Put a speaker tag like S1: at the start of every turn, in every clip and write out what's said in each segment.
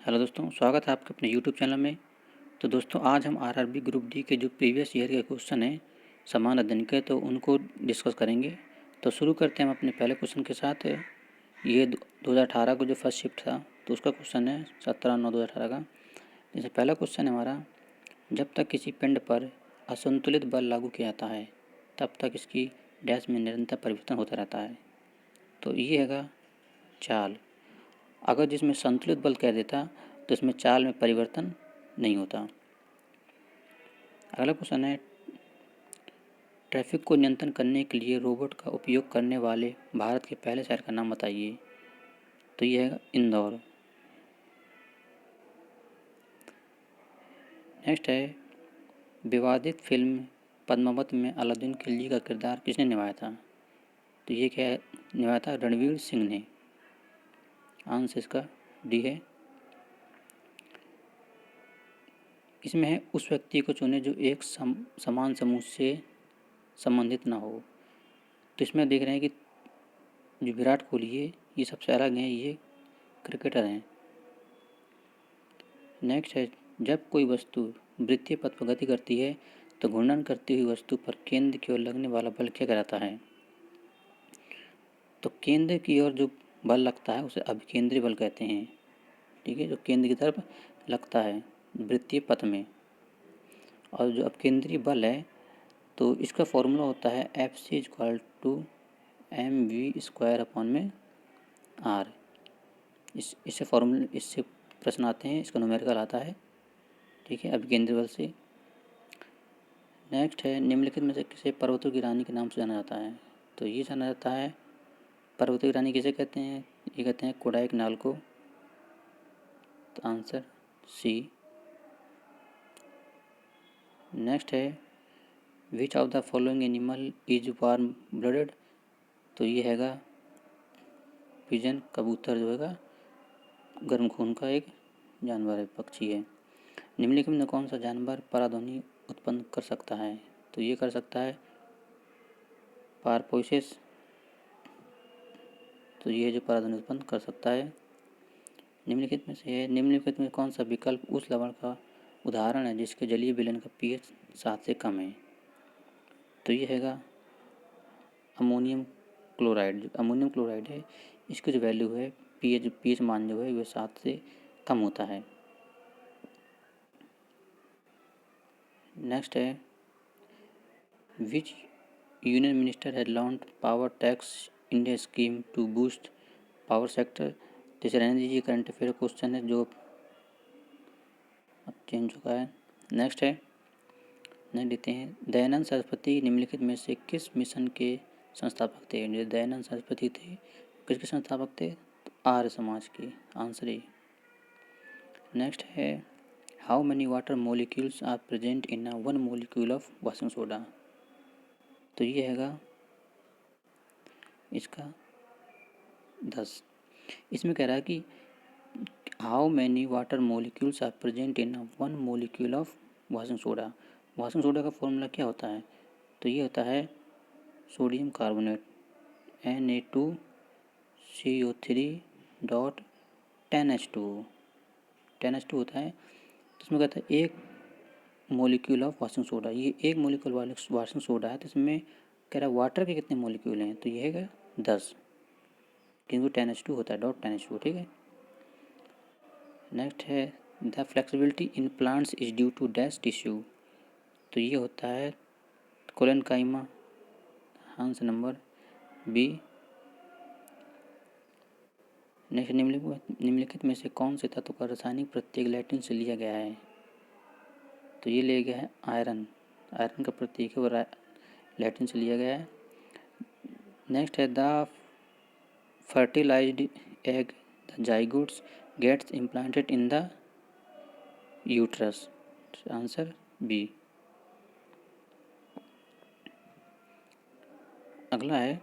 S1: Hello दोस्तों, स्वागत है आपके अपने यूट्यूब चैनल में। तो दोस्तों, आज हम आरआरबी ग्रुप डी के जो प्रीवियस ईयर के क्वेश्चन हैं समान अध्ययन के, तो उनको डिस्कस करेंगे। तो शुरू करते हैं हम अपने पहले क्वेश्चन के साथ। ये 2018 को जो फर्स्ट शिफ्ट था तो उसका क्वेश्चन है 17/9/2018 का। जैसे पहला क्वेश्चन है हमारा, जब तक किसी पिंड पर असंतुलित बल लागू किया जाता है तब तक इसकी डैश में निरंतर परिवर्तन होता रहता है। तो ये हैगा चाल। अगर जिसमें संतुलित बल कह देता तो इसमें चाल में परिवर्तन नहीं होता। अगला क्वेश्चन है, ट्रैफिक को नियंत्रण करने के लिए रोबोट का उपयोग करने वाले भारत के पहले शहर का नाम बताइए। तो ये है इंदौर। नेक्स्ट है, विवादित फिल्म पद्मावत में अलाउद्दीन खिलजी का किरदार किसने निभाया था। तो ये क्या है, निभाया था रणवीर सिंह ने। आंसर इसका डी है। इसमें है, उस व्यक्ति को चुने जो एक समान समूह से संबंधित ना हो। तो इसमें देख रहे हैं कि जो विराट कोहली है ये सबसे अलग हैं, ये क्रिकेटर हैं। नेक्स्ट है, जब कोई वस्तु वृत्तीय पथ पर गति करती है तो घूर्णन करती हुई वस्तु पर केंद्र की ओर लगने वाला बल क्या कहलाता है। तो केंद्र की ओर जो बल लगता है उसे अभिकेंद्री बल कहते हैं। ठीक है, जो केंद्र की तरफ लगता है वृत्तीय पथ में। और जो अपकेंद्री बल है तो इसका फॉर्मूला होता है Fc = mv² इससे प्रश्न आते हैं, इसका न्यूमेरिकल आता है। ठीक है, अभिकेंद्री बल से। नेक्स्ट है, निम्नलिखित में से किसे पर्वतों की रानी के नाम से जाना जाता है। तो ये जाना जाता है, पर्वतों की रानी किसे कहते हैं, ये कहते हैं कोडाइकनाल को। तो आंसर सी। नेक्स्ट है, which of the following animal is warm blooded. तो ये हैगा पिजन, कबूतर जो हैगा गर्म खून का एक जानवर है, पक्षी है। निम्नलिखित में कौन सा जानवर पराध्वनि उत्पन्न कर सकता है। तो ये कर सकता है पारपोइसेस। तो ये जो पराध्वनि उत्पन्न कर सकता है। निम्नलिखित में कौन सा विकल्प उस लवण का उदाहरण है जिसके जलीय विलयन का पीएच 7 से कम है। तो ये हैगा अमोनियम क्लोराइड। जो अमोनियम क्लोराइड है इसकी जो वैल्यू है पीएच मान जो है वह 7 से कम होता है। नेक्स्ट है, which union minister had launch power tax India scheme to boost power sector. जैसे रहने दीजिए, करंट अफेयर क्वेश्चन है जो अब चेंज हो गया है। नेक्स्ट है, नहीं देते हैं, दयानंद सरस्वती निम्नलिखित में से किस मिशन के संस्थापक थे। जो दयानंद सरस्वती थे किसके संस्थापक थे, तो आर्य समाज के। Answer A. नेक्स्ट है, how many water molecules are present in a 1 molecule of washing soda. तो ये हैगा इसका 10। इसमें कह रहा है कि how many water molecules are present in 1 molecule of washing soda. Washing soda का फॉर्मूला क्या होता है। तो ये होता है सोडियम कार्बोनेट Na2CO3.10H2 होता है। तो इसमें कहता है एक मोलिक्यूल ऑफ वॉशिंग सोडा। ये एक मोलिक्यूल वॉशिंग सोडा है, तो इसमें कह रहा है वाटर के कितने मोलिक्यूल हैं। तो ये है 10, क्योंकि 10H2 होता है, .10H2। ठीक है। नेक्स्ट है, the flexibility in plants is due to dash tissue. तो ये होता है collenchyma. Answer number B. Next, निम्नलिखित में से कौन से तत्व का रासायनिक प्रतीक लैटिन से लिया गया है। तो ये लिया गया है आयरन। आयरन का प्रतीक है वो लैटिन से लिया गया है। नेक्स्ट है, the fertilised egg the zygotes gets implanted in the uterus. Answer B. अगला है,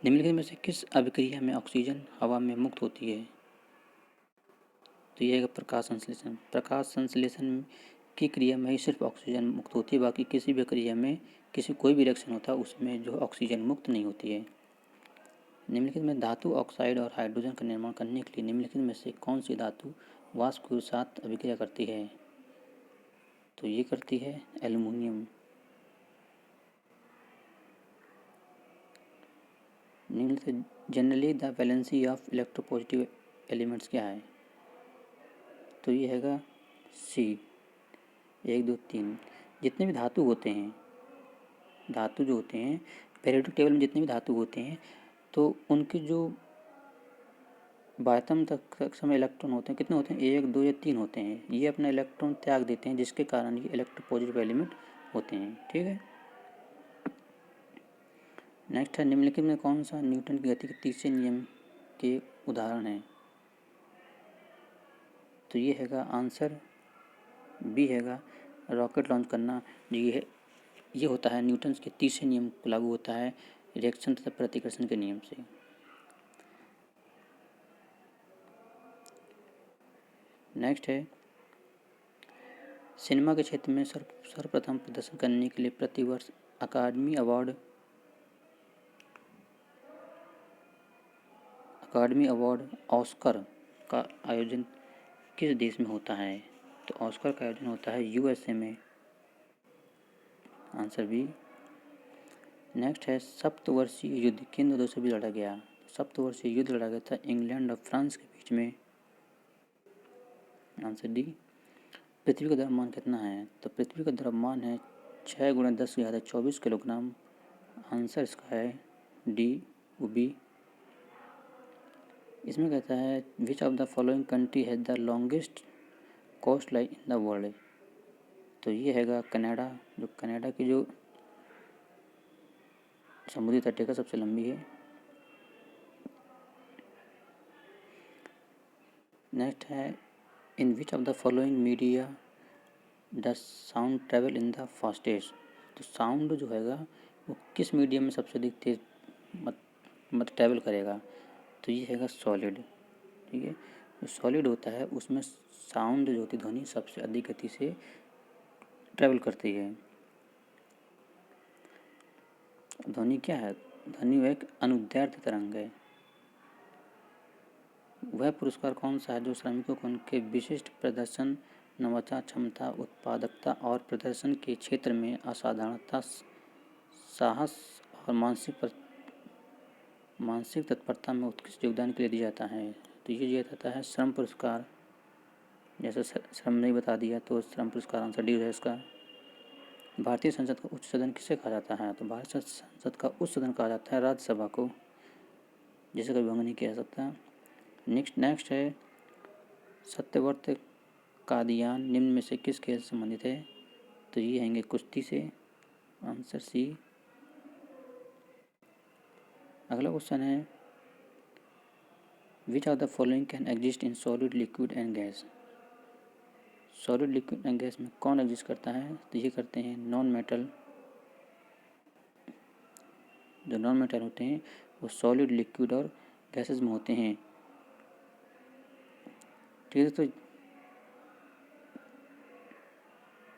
S1: निम्नलिखित में से किस अभिक्रिया में ऑक्सीजन हवा में मुक्त होती है। तो ये है प्रकाश संश्लेषण। प्रकाश संश्लेषण की क्रिया में ही सिर्फ ऑक्सीजन मुक्त होती है, बाकी किसी भी क्रिया में कोई भी रिएक्शन होता है उसमें जो ऑक्सीजन मुक्त नहीं होती है। निम्नलिखित में धातु ऑक्साइड और हाइड्रोजन का निर्माण करने के लिए निम्नलिखित में से कौन सी धातु वाष्प के साथ अभिक्रिया करती है? तो ये करती है एल्युमिनियम। निम्नलिखित generally the valency of electropositive elements क्या है? तो ये हैगा सी 1 2 3। जितने भी धातु होते हैं, धातु जो होते हैं पीरियोडिक टेबल में जितने भी धातु होते हैं तो उनके जो बाह्यतम तक समय इलेक्ट्रॉन होते हैं कितने होते हैं? 1 2 या 3 होते हैं। ये अपना इलेक्ट्रॉन त्याग देते हैं जिसके कारण ये इलेक्ट्रोपॉजिटिव एलिमेंट होते हैं। ठीक है। नेक्स्ट है निम्नलिखित में कौन सा न्यूटन की गति के तीसरे नियम के उदाहरण है? तो ये हैगा आंसर बी हैगा रॉकेट लॉन्च करना। ये होता है न्यूटन के तीसरे नियम को लागू होता है रिएक्शन तथा प्रतिकर्षण के नियम से। नेक्स्ट है सिनेमा के क्षेत्र में सर्वप्रथम प्रदर्शन करने के लिए प्रतिवर्ष अकादमी अवार्ड ऑस्कर का आयोजन किस देश में होता है? तो ऑस्कर का आयोजन होता है यूएसए में। Answer B. नेक्स्ट है सप्तवर्षीय युद्ध किन दो देशों के बीच लड़ा गया? सप्तवर्षीय युद्ध लड़ा गया था इंग्लैंड और फ्रांस के बीच में। Answer D. पृथ्वी का द्रव्यमान कितना है? तो पृथ्वी का द्रव्यमान है 6 × 10⁻24 किलोग्राम। आंसर इसका है डी बी। इसमें कहता है which of the following country has the longest coast line in the world? तो ये हैगा कनाडा, जो कनाडा की जो समुद्री तटीय सबसे लंबी है। नेक्स्ट है in which of the following media the sound travel in the fastest? तो साउंड जो हैगा वो किस मीडियम में सबसे अधिक तेज मत ट्रेवल करेगा? तो ये हैगा सॉलिड। ठीक है। जो सॉलिड होता है उसमें साउंड जो होती ध्वनि सबसे अधिक गति से ट्रेवल करती है। ध्वनि क्या है? ध्वनि वह एक अनुदैर्ध्य तरंग है। वह पुरस्कार कौन सा है जो श्रमिकों को उनके विशिष्ट प्रदर्शन, नवाचार क्षमता, उत्पादकता और प्रदर्शन के क्षेत्र में असाधारणता, साहस और मानसिक तत्परता में उत्कृष्ट योगदान के लिए दिया जाता है? तो ये दिया जाता है श्रम पुरस्कार। जैसे श्रम नहीं बता दिया तो श्रम पुरस्कार आंसर डी है इसका। भारतीय संसद का उच्च सदन किसे कहा जाता है? तो भारतीय संसद का उच्च सदन कहा जाता है राज्यसभा को, जिसे कभी भंग नहीं किया जा सकता। नेक्स्ट है सत्यव्रत कादियान निम्न में से किस खेल से संबंधित है? तो ये हैंगे कुश्ती से। Answer C. अगला क्वेश्चन है which of the following can exist in solid, liquid and gas? Solid, liquid and gas में कौन एग्जिस्ट करता है? तो ये करते हैं नॉन मेटल। जो नॉन मेटल होते हैं वो सॉलिड, लिक्विड और गैसेस में होते हैं। ठीक है। तो